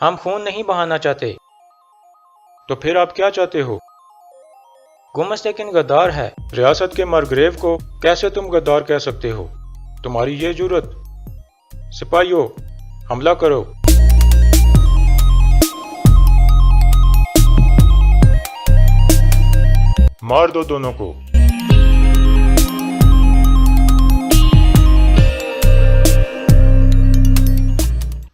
ہم خون نہیں بہانا چاہتے۔ تو پھر آپ کیا چاہتے ہو؟ گمستیکن غدار ہے۔ ریاست کے مرگریو کو کیسے تم غدار کہہ سکتے ہو؟ تمہاری یہ جرت؟ سپاہیوں، حملہ کرو۔ مار دو دونوں کو۔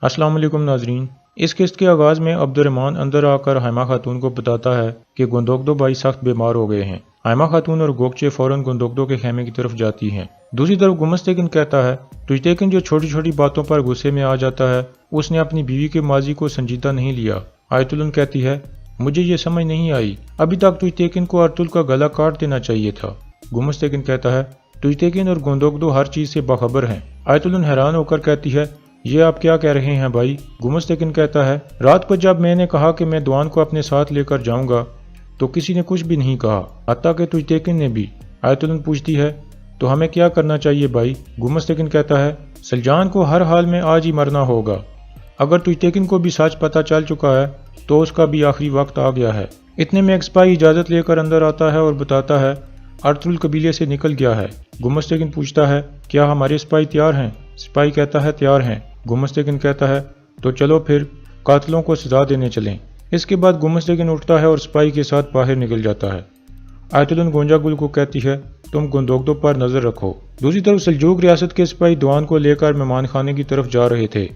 السلام علیکم ناظرین، اس قسط کے آغاز میں عبد الرحمن اندر آ کر ہائمہ خاتون کو بتاتا ہے کہ گندوگدو بھائی سخت بیمار ہو گئے ہیں۔ ہائمہ خاتون اور گوکچے فوراً گندوگدو کے خیمے کی طرف جاتی ہیں۔ دوسری طرف گمستیکن کہتا ہے ٹویٹیکن جو چھوٹی چھوٹی باتوں پر غصے میں آ جاتا ہے، اس نے اپنی بیوی کے ماضی کو سنجیدہ نہیں لیا۔ آیت الن کہتی ہے مجھے یہ سمجھ نہیں آئی، ابھی تک ٹویٹیکن کو ارطغرل کا گلا کاٹ دینا چاہیے تھا۔ گمستیکن کہتا ہے ٹویٹیکن اور گندوگدو ہر چیز سے باخبر ہیں۔ آیت الن حیران ہو کر کہتی ہے یہ آپ کیا کہہ رہے ہیں بھائی؟ گمستیکن کہتا ہے رات کو جب میں نے کہا کہ میں دوان کو اپنے ساتھ لے کر جاؤں گا تو کسی نے کچھ بھی نہیں کہا، حتیٰ کہ ٹویٹیکن نے بھی۔ آیت الن پوچھتی ہے تو ہمیں کیا کرنا چاہیے بھائی؟ گمستیکن کہتا ہے سلجان کو ہر حال میں آج ہی مرنا ہوگا۔ اگر ٹویٹیکن کو بھی سچ پتہ چل چکا ہے تو اس کا بھی آخری وقت آ گیا ہے۔ اتنے میں ایک سپاہی اجازت لے کر اندر آتا ہے اور بتاتا ہے ارطغرل قبیلے سے نکل گیا ہے۔ گمستیکن پوچھتا ہے کیا ہمارے سپاہی تیار ہیں؟ سپاہی کہتا ہے تیار ہیں۔ گمستیکن کہتا ہے تو چلو پھر قاتلوں کو سزا دینے چلیں۔ اس کے بعد گمستیکن اٹھتا ہے اور سپاہی کے ساتھ باہر نکل جاتا ہے۔ آیت الن گونجا گل کو کہتی ہے تم گندوگدو پر نظر رکھو۔ دوسری طرف سلجوق ریاست کے سپاہی دوان کو لے کر مہمان خانے کی طرف جا رہے تھے۔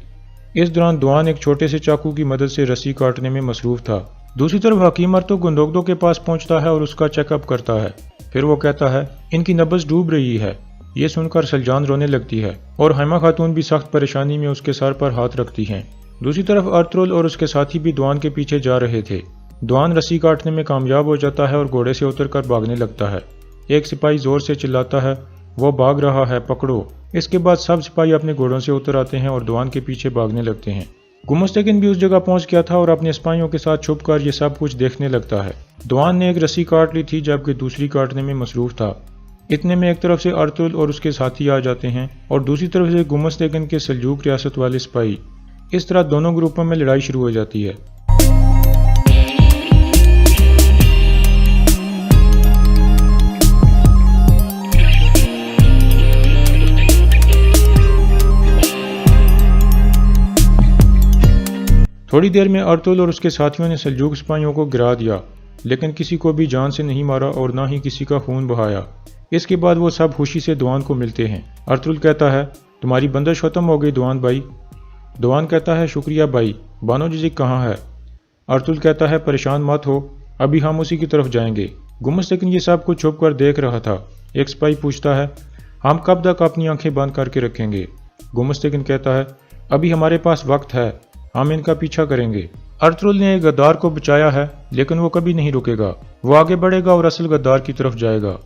اس دوران دوان ایک چھوٹے سے چاقو کی مدد سے رسی کاٹنے میں مصروف تھا۔ دوسری طرف حکیم ارطغرل گندوگدو کے پاس پہنچتا ہے اور اس کا چیک اپ کرتا ہے۔ پھر وہ کہتا ہے ان کی نبض ڈوب رہی ہے۔ یہ سن کر سلجان رونے لگتی ہے اور ہائمہ خاتون بھی سخت پریشانی میں اس کے سر پر ہاتھ رکھتی ہیں۔ دوسری طرف ارطغرل اور اس کے ساتھی بھی دوان کے پیچھے جا رہے تھے۔ دوان رسی کاٹنے میں کامیاب ہو جاتا ہے اور گھوڑے سے اتر کر بھاگنے لگتا ہے۔ ایک سپاہی زور سے چلاتا ہے وہ بھاگ رہا ہے، پکڑو۔ اس کے بعد سب سپاہی اپنے گھوڑوں سے اتر آتے ہیں اور دوان کے پیچھے بھاگنے لگتے ہیں۔ گمستیکن بھی اس جگہ پہنچ گیا تھا اور اپنے سپاہیوں کے ساتھ چھپ کر یہ سب کچھ دیکھنے لگتا ہے۔ دوان نے ایک رسی کاٹ لی تھی جبکہ دوسری کاٹنے میں مصروف تھا۔ اتنے میں ایک طرف سے ارطغرل اور اس کے ساتھی آ جاتے ہیں اور دوسری طرف سے گمستیکن کے سلجوق ریاست والے سپاہی۔ اس طرح دونوں گروپوں میں لڑائی شروع ہو جاتی ہے۔ تھوڑی دیر میں ارطغرل اور اس کے ساتھیوں نے سلجوق سپاہیوں کو گرا دیا، لیکن کسی کو بھی جان سے نہیں مارا اور نہ ہی کسی کا خون بہایا۔ اس کے بعد وہ سب خوشی سے دوان کو ملتے ہیں۔ ارطغرل کہتا ہے تمہاری بندش ختم ہو گئی دوان بھائی۔ دوان کہتا ہے شکریہ بھائی، بانو جزک کہاں ہے؟ ارطغرل کہتا ہے پریشان مت ہو، ابھی ہم اسی کی طرف جائیں گے۔ گمستیکن یہ سب کچھ چھپ کر دیکھ رہا تھا۔ ایک سپاہی پوچھتا ہے ہم کب تک اپنی آنکھیں بند کر کے رکھیں گے؟ گمستیکن کہتا ہے ابھی ہمارے پاس وقت ہے، ہم ان کا پیچھا کریں گے۔ ارطغرل نے ایک غدار کو بچایا ہے لیکن وہ کبھی نہیں رکے گا، وہ آگے بڑھے گا اور اصل غدار کی طرف جائے گا۔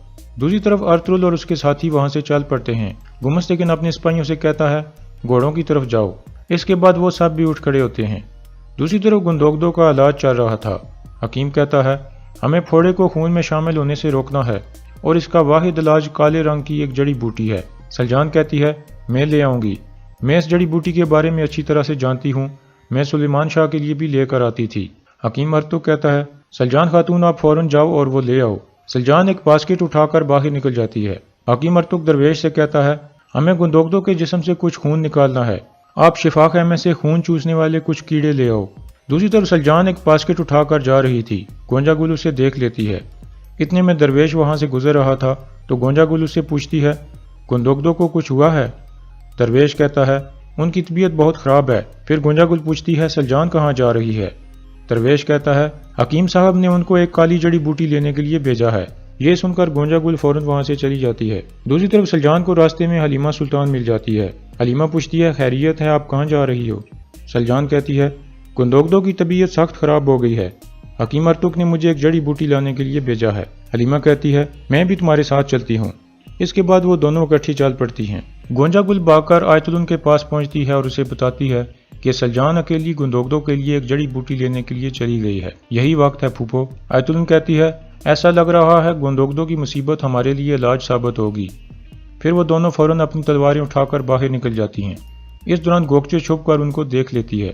دوسری طرف ارطغرل اور اس کے ساتھی وہاں سے چل پڑتے ہیں۔ گمستیکن اپنے سپاہیوں سے کہتا ہے گھوڑوں کی طرف جاؤ۔ اس کے بعد وہ سب بھی اٹھ کھڑے ہوتے ہیں۔ دوسری طرف گندوگدو کا علاج چل رہا تھا۔ حکیم کہتا ہے ہمیں پھوڑے کو خون میں شامل ہونے سے روکنا ہے اور اس کا واحد علاج کالے رنگ کی ایک جڑی بوٹی ہے۔ سلجان کہتی ہے میں لے آؤں گی، میں اس جڑی بوٹی کے بارے میں اچھی طرح سے جانتی ہوں، میں سلیمان شاہ کے لیے بھی لے کر آتی تھی۔ حکیم ارطغرل کہتا ہے سلجان خاتون آپ فوراً جاؤ اور وہ لے آؤ۔ سلجان ایک باسکٹ اٹھا کر باہر نکل جاتی ہے۔ حکیم ارطغرل درویش سے کہتا ہے ہمیں گندوگدو کے جسم سے کچھ خون نکالنا ہے، آپ شفا خیمے سے خون چوسنے والے کچھ کیڑے لے آؤ۔ دوسری طرف سلجان ایک باسکٹ اٹھا کر جا رہی تھی۔ گونجا گل اسے دیکھ لیتی ہے۔ اتنے میں درویش وہاں سے گزر رہا تھا تو گونجا گل اسے پوچھتی ہے گندوگدو کو کچھ ہوا ہے؟ درویش کہتا ہے ان کی طبیعت بہت خراب ہے۔ پھر گونجا گل پوچھتی ہے سلجان کہاں جا رہی ہے؟ درویش کہتا ہے حکیم صاحب نے ان کو ایک کالی جڑی بوٹی لینے کے لیے بھیجا ہے۔ یہ سن کر گونجا گل فوراً وہاں سے چلی جاتی ہے۔ دوسری طرف سلجان کو راستے میں حلیمہ سلطان مل جاتی ہے۔ حلیمہ پوچھتی ہے خیریت ہے، آپ کہاں جا رہی ہو؟ سلجان کہتی ہے گندوگدو کی طبیعت سخت خراب ہو گئی ہے، حکیم ارطغرل نے مجھے ایک جڑی بوٹی لانے کے لیے بھیجا ہے۔ حلیمہ کہتی ہے میں بھی تمہارے ساتھ چلتی ہوں۔ اس کے بعد وہ دونوں اکٹھی چل پڑتی ہیں۔ گونجا گل بھاگ کر آیت الن کے پاس پہنچتی ہے اور اسے بتاتی ہے کہ سلجان اکیلی گندوگدو کے لیے ایک جڑی بوٹی لینے کے لیے چلی گئی ہے، یہی وقت ہے پھوپھو۔ آیت الن کہتی ہے ایسا لگ رہا ہے گندوگدو کی مصیبت ہمارے لیے علاج ثابت ہوگی۔ پھر وہ دونوں فوراً اپنی تلواریں اٹھا کر باہر نکل جاتی ہیں۔ اس دوران گوکچے چھپ کر ان کو دیکھ لیتی ہے۔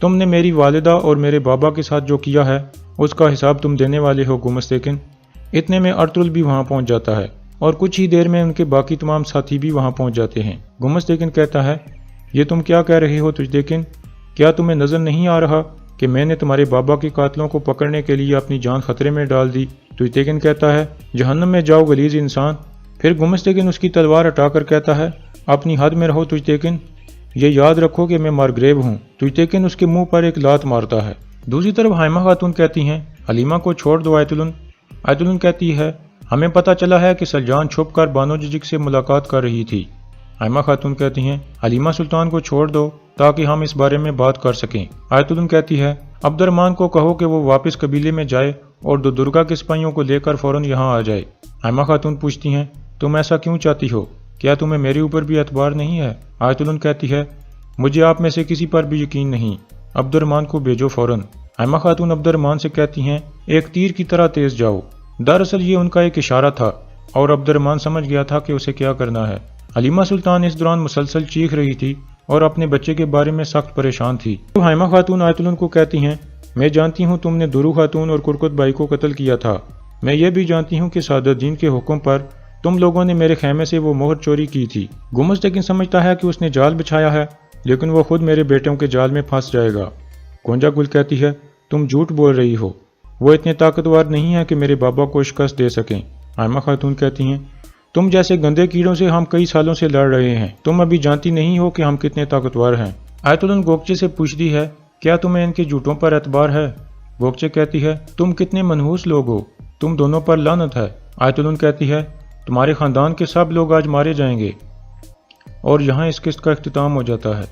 تم نے میری والدہ اور میرے بابا کے ساتھ جو کیا ہے اس کا حساب تم دینے والے ہو گمستیکن۔ اتنے میں ارطغرل بھی وہاں پہنچ جاتا ہے اور کچھ ہی دیر میں ان کے باقی تمام ساتھی بھی وہاں پہنچ جاتے ہیں۔ گمستیکن کہتا ہے، یہ تم کیا کہہ رہے ہو تجدیکن؟ کیا تمہیں نظر نہیں آ رہا کہ میں نے تمہارے بابا کے قاتلوں کو پکڑنے کے لیے اپنی جان خطرے میں ڈال دی؟ تجدیکن کہتا ہے، جہنم میں جاؤ غلیظ انسان۔ پھر گمستیکن اس کی تلوار ہٹا کر کہتا ہے، اپنی حد میں رہو تجدیکن، یہ یاد رکھو کہ میں مارگریو ہوں۔ تجدیکن اس کے منہ پر ایک لات مارتا ہے۔ دوسری طرف حائمہ خاتون کہتی ہیں، حلیمہ کو چھوڑ دو آیت الن۔ آیت الن کہتی ہے، ہمیں پتہ چلا ہے کہ سلجان چھپ کر بانو ججک سے ملاقات کر رہی تھی۔ حائمہ خاتون کہتی ہیں، حلیمہ سلطان کو چھوڑ دو تاکہ ہم اس بارے میں بات کر سکیں۔ آیت الن کہتی ہے، عبد الرحمن کو کہو کہ وہ واپس قبیلے میں جائے اور دو درگا کے سپاہیوں کو لے کر فوراً یہاں آ جائے۔ حائمہ خاتون پوچھتی ہیں، تم ایسا کیوں چاہتی ہو؟ کیا تمہیں میرے اوپر بھی اعتبار نہیں ہے؟ آیت الن کہتی ہے، مجھے آپ میں سے کسی پر بھی یقین نہیں، عبد الرحمن کو بھیجو فوراً۔ حائمہ خاتون عبد الرحمن سے کہتی ہیں، ایک تیر کی طرح تیز جاؤ۔ دراصل یہ ان کا ایک اشارہ تھا اور عبد الرحمن سمجھ گیا تھا کہ اسے کیا کرنا ہے۔ حلیمہ سلطان اس دوران مسلسل چیخ رہی تھی اور اپنے بچے کے بارے میں سخت پریشان تھی۔ تو حائمہ خاتون آیت الن کو کہتی ہیں، میں جانتی ہوں تم نے درو خاتون اور کرکت بائی کو قتل کیا تھا۔ میں یہ بھی جانتی ہوں کہ سعادت الدین کے حکم پر تم لوگوں نے میرے خیمے سے وہ مہر چوری کی تھی۔ گمستیکن سمجھتا ہے کہ اس نے جال بچھایا ہے، لیکن وہ خود میرے بیٹوں کے جال میں پھنس جائے گا۔ گونجا گل کہتی ہے، تم جھوٹ بول رہی ہو، وہ اتنے طاقتور نہیں ہیں کہ میرے بابا کو شکست دے سکیں۔ حائمہ خاتون کہتی ہیں، تم جیسے گندے کیڑوں سے ہم کئی سالوں سے لڑ رہے ہیں، تم ابھی جانتی نہیں ہو کہ ہم کتنے طاقتور ہیں۔ آیت الن گوکچے سے پوچھتی ہے، کیا تمہیں ان کے جھوٹوں پر اعتبار ہے؟ گوکچے کہتی ہے، تم کتنے منحوس لوگ ہو، تم دونوں پر لعنت ہے۔ آیت الن کہتی ہے، تمہارے خاندان کے سب لوگ آج مارے جائیں گے، اور یہاں اس قسط کا اختتام ہو جاتا ہے۔